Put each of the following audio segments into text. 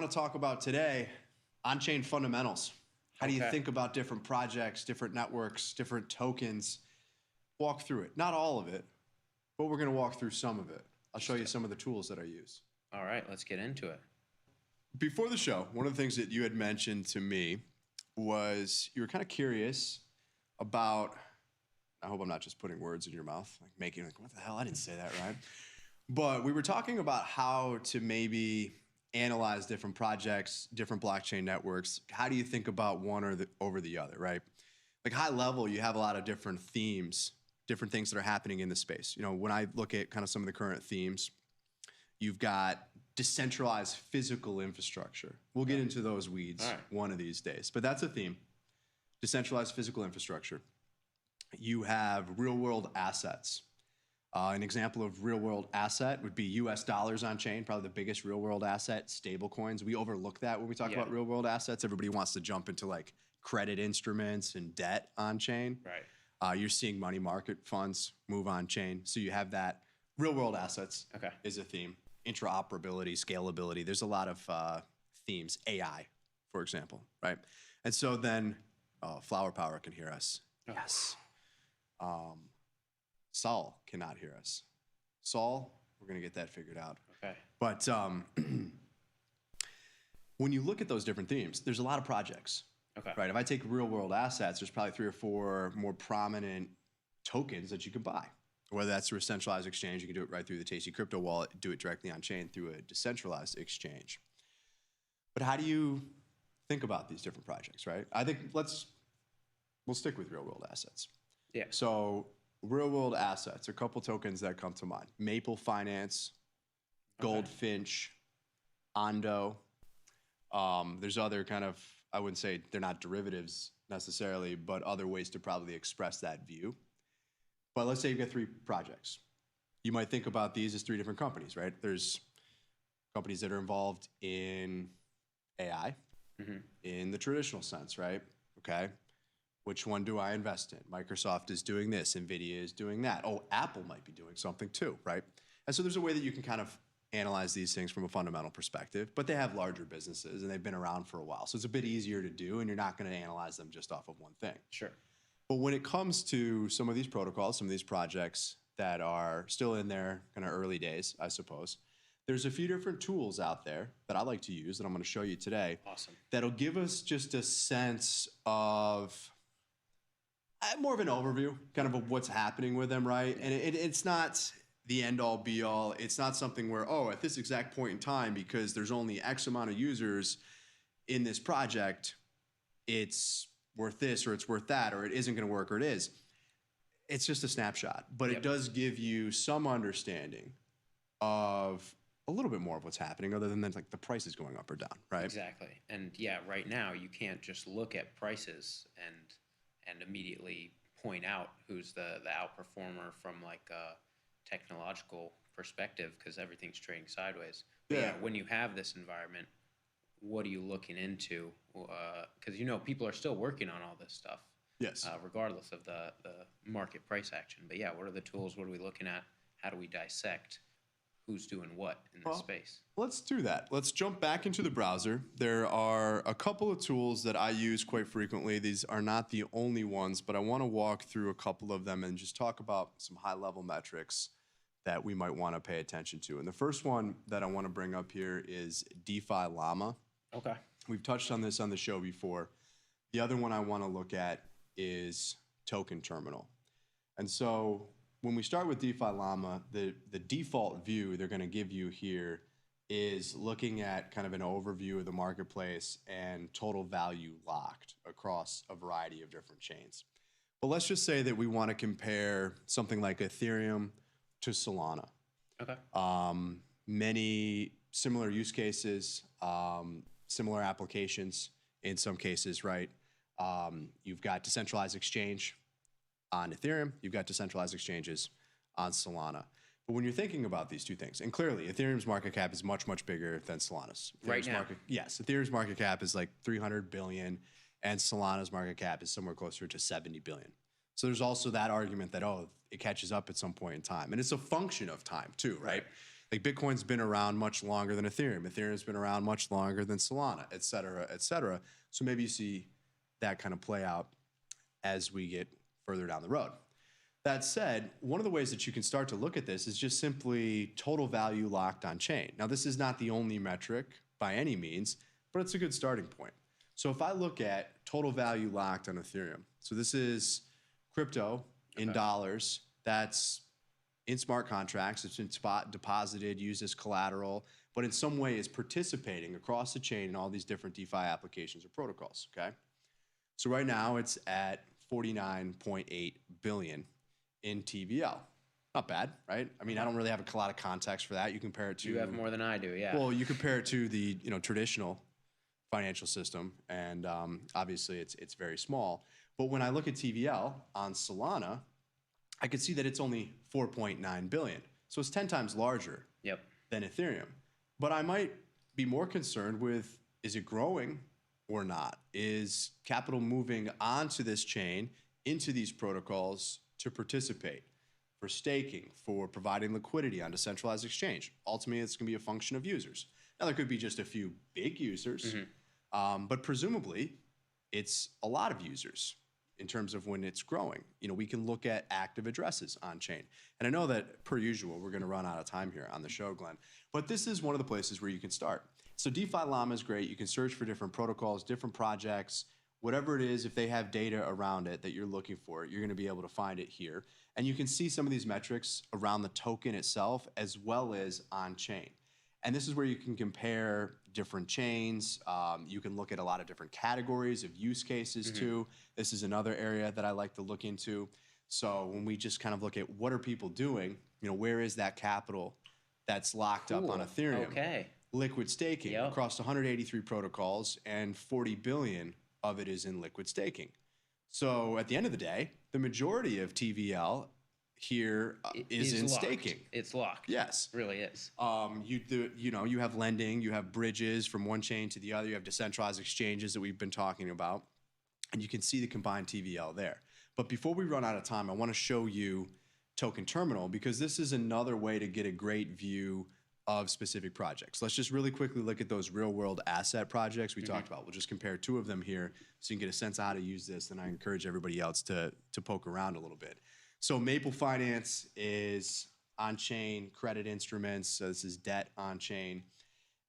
want to talk about today on-chain fundamentals. How do you think about different projects, different networks, different tokens? Walk through it. Not all of it, but we're going to walk through some of it. I'll show you some of the tools that I use. All right, let's get into it. Before the show, one of the things that you had mentioned to me was you were kind of curious about, I hope I'm not just putting words in your mouth, like making like, what the hell, I didn't say that right. But we were talking about how to maybe analyze different projects, different blockchain networks. How do you think about one over the other, right? Like high level, you have a lot of different themes, different things that are happening in the space. You know, when I look at kind of some of the current themes, you've got decentralized physical infrastructure. We'll get into those weeds one of these days, but that's a theme. Decentralized physical infrastructure. You have real world assets. An example of real world asset would be US dollars on chain, probably the biggest real world asset, stable coins. We overlook that when we talk about real world assets. Everybody wants to jump into like credit instruments and debt on chain. Right. You're seeing money market funds move on chain. So you have that. Real world assets is a theme. Interoperability, scalability. There's a lot of themes. AI, for example, right? And so then, Flower Power can hear us. Oh. Yes. Saul cannot hear us. Saul, we're going to get that figured out. Okay. But when you look at those different themes, there's a lot of projects. Okay. Right. If I take real world assets, there's probably 3 or 4 more prominent tokens that you can buy. Whether that's through a centralized exchange, you can do it right through the tastycrypto wallet, do it directly on chain through a decentralized exchange. But how do you think about these different projects, right? I think we'll stick with real world assets. Yeah. So real world assets, a couple tokens that come to mind. Maple Finance, Goldfinch, Ondo. There's other kind of, I wouldn't say they're not derivatives necessarily, but other ways to probably express that view. But let's say you've got 3 projects. You might think about these as 3 different companies, right? There's companies that are involved in AI in the traditional sense, right? Okay. Which one do I invest in? Microsoft is doing this. NVIDIA is doing that. Oh, Apple might be doing something too, right? And so there's a way that you can kind of analyze these things from a fundamental perspective, but they have larger businesses and they've been around for a while. So it's a bit easier to do and you're not going to analyze them just off of one thing. Sure. But when it comes to some of these protocols, some of these projects that are still in their kind of early days, I suppose, there's a few different tools out there that I like to use that I'm going to show you today. Awesome. That'll give us just a sense of more of an overview, kind of what's happening with them, right? And it's not the end all be all. It's not something where, oh, at this exact point in time, because there's only X amount of users in this project, it's worth this or it's worth that, or it isn't going to work or it is. It's just a snapshot, but it does give you some understanding of a little bit more of what's happening other than like the prices going up or down, right? Exactly. And yeah, right now you can't just look at prices and immediately point out who's the outperformer from like a technological perspective because everything's trading sideways. But yeah, when you have this environment, what are you looking into? Because people are still working on all this stuff. Yes. Regardless of the market price action. But yeah, what are the tools? What are we looking at? How do we dissect who's doing what in this space? Let's do that. Let's jump back into the browser. There are a couple of tools that I use quite frequently. These are not the only ones, but I want to walk through a couple of them and just talk about some high-level metrics that we might want to pay attention to. And the first one that I want to bring up here is Defi Llama. Okay. We've touched on this on the show before. The other one I want to look at is Token Terminal. And so when we start with Defi Llama, the default view they're going to give you here is looking at kind of an overview of the marketplace and total value locked across a variety of different chains. But let's just say that we want to compare something like Ethereum to Solana. Okay. Many similar use cases, similar applications in some cases, right? You've got decentralized exchange on Ethereum. You've got decentralized exchanges on Solana. But when you're thinking about these two things, and clearly Ethereum's market cap is much, much bigger than Solana's. Right now. Yes, Ethereum's market cap is like 300 billion and Solana's market cap is somewhere closer to 70 billion. So there's also that argument that, oh, it catches up at some point in time. And it's a function of time too, right? Like Bitcoin's been around much longer than Ethereum. Ethereum's been around much longer than Solana, et cetera, et cetera. So maybe you see that kind of play out as we get further down the road. That said, one of the ways that you can start to look at this is just simply total value locked on chain. Now, this is not the only metric by any means, but it's a good starting point. So if I look at total value locked on Ethereum, so this is crypto in dollars, that's in smart contracts, it's been spot deposited, used as collateral, but in some way is participating across the chain in all these different DeFi applications or protocols, okay? So right now it's at 49.8 billion in TVL. Not bad, right? I mean, I don't really have a lot of context for that. You compare it to— You have more than I do, yeah. Well, you compare it to the traditional financial system, and obviously it's very small. But when I look at TVL on Solana, I could see that it's only 4.9 billion. So it's 10 times larger than Ethereum. But I might be more concerned with, is it growing or not? Is capital moving onto this chain, into these protocols to participate, for staking, for providing liquidity on decentralized exchange? Ultimately, it's going to be a function of users. Now, there could be just a few big users, but presumably it's a lot of users in terms of when it's growing. We can look at active addresses on chain. And I know that, per usual, we're going to run out of time here on the show, Glenn, but this is one of the places where you can start. So DeFi Llama is great. You can search for different protocols, different projects, whatever it is. If they have data around it that you're looking for, you're going to be able to find it here. And you can see some of these metrics around the token itself as well as on chain. And this is where you can compare different chains. You can look at a lot of different categories of use cases too. This is another area that I like to look into. So when we just kind of look at what are people doing, where is that capital that's locked up on Ethereum? Okay. Liquid staking across 183 protocols, and 40 billion of it is in liquid staking. So at the end of the day, the majority of TVL here is in locked. Staking. It's locked. Yes. It really is. You have lending, you have bridges from one chain to the other, you have decentralized exchanges that we've been talking about, and you can see the combined TVL there. But before we run out of time, I want to show you Token Terminal, because this is another way to get a great view of specific projects. Let's just really quickly look at those real world asset projects we talked about. We'll just compare two of them here so you can get a sense of how to use this, and I encourage everybody else to poke around a little bit. So Maple Finance is on-chain credit instruments. So this is debt on-chain.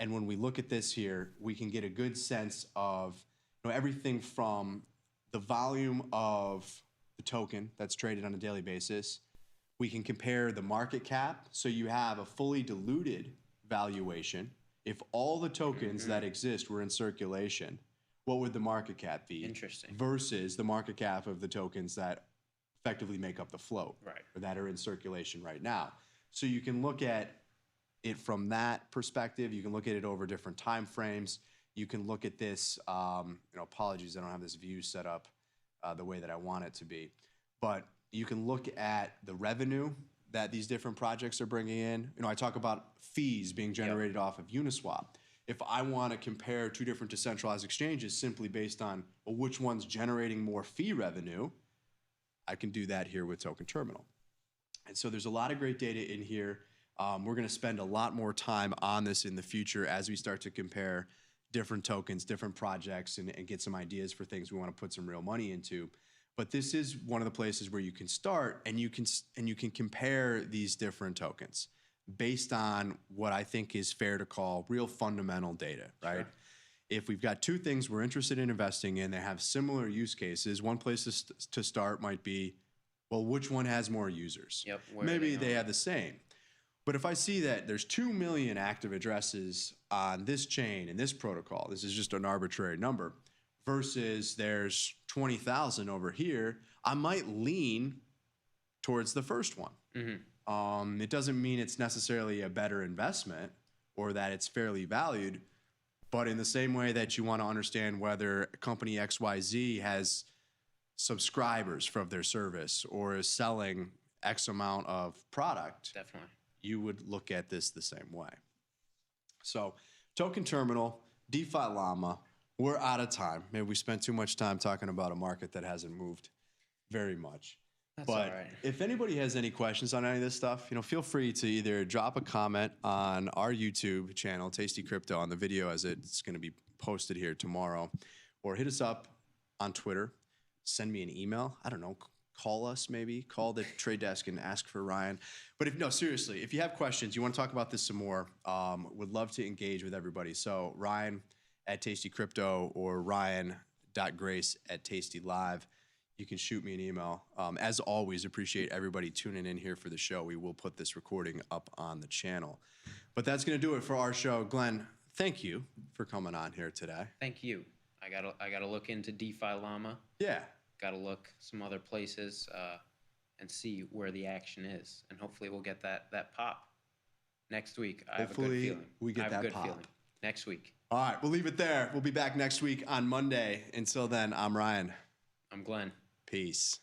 And when we look at this here, we can get a good sense of everything from the volume of the token that's traded on a daily basis. We can compare the market cap. So you have a fully diluted valuation. If all the tokens that exist were in circulation, what would the market cap be? Interesting. Versus the market cap of the tokens that effectively make up the float, right, or that are in circulation right now. So you can look at it from that perspective. You can look at it over different time frames. You can look at this, apologies, I don't have this view set up the way that I want it to be. But you can look at the revenue that these different projects are bringing in. I talk about fees being generated off of Uniswap. If I want to compare two different decentralized exchanges simply based on which one's generating more fee revenue, I can do that here with Token Terminal. And so there's a lot of great data in here. We're going to spend a lot more time on this in the future as we start to compare different tokens, different projects, and get some ideas for things we want to put some real money into. But this is one of the places where you can start, and you can compare these different tokens based on what I think is fair to call real fundamental data, right? Sure. If we've got two things we're interested in investing in, they have similar use cases, one place to start might be, well, which one has more users? Yep. Maybe they have the same. But if I see that there's 2 million active addresses on this chain and this protocol, this is just an arbitrary number, versus there's 20,000 over here, I might lean towards the first one. It doesn't mean it's necessarily a better investment or that it's fairly valued. But in the same way that you want to understand whether company XYZ has subscribers from their service or is selling X amount of product, definitely, you would look at this the same way. So Token Terminal, DeFi Llama, we're out of time. Maybe we spent too much time talking about a market that hasn't moved very much. That's But all right. if anybody has any questions on any of this stuff, feel free to either drop a comment on our YouTube channel, Tasty Crypto, on the video as it's going to be posted here tomorrow, or hit us up on Twitter, send me an email. I don't know, call us maybe, call the trade desk and ask for Ryan. But seriously, if you have questions, you want to talk about this some more, would love to engage with everybody. So Ryan at Tasty Crypto or Ryan.Grace@TastyLive. You can shoot me an email. As always, appreciate everybody tuning in here for the show. We will put this recording up on the channel. But that's going to do it for our show. Glenn, thank you for coming on here today. Thank you. I gotta look into DeFi Llama. Yeah. Gotta look some other places and see where the action is, and hopefully we'll get that pop next week. I have a good feeling. We get I have that a good pop. feeling next week. All right, we'll leave it there. We'll be back next week on Monday. Until then, I'm Ryan. I'm Glenn. Peace.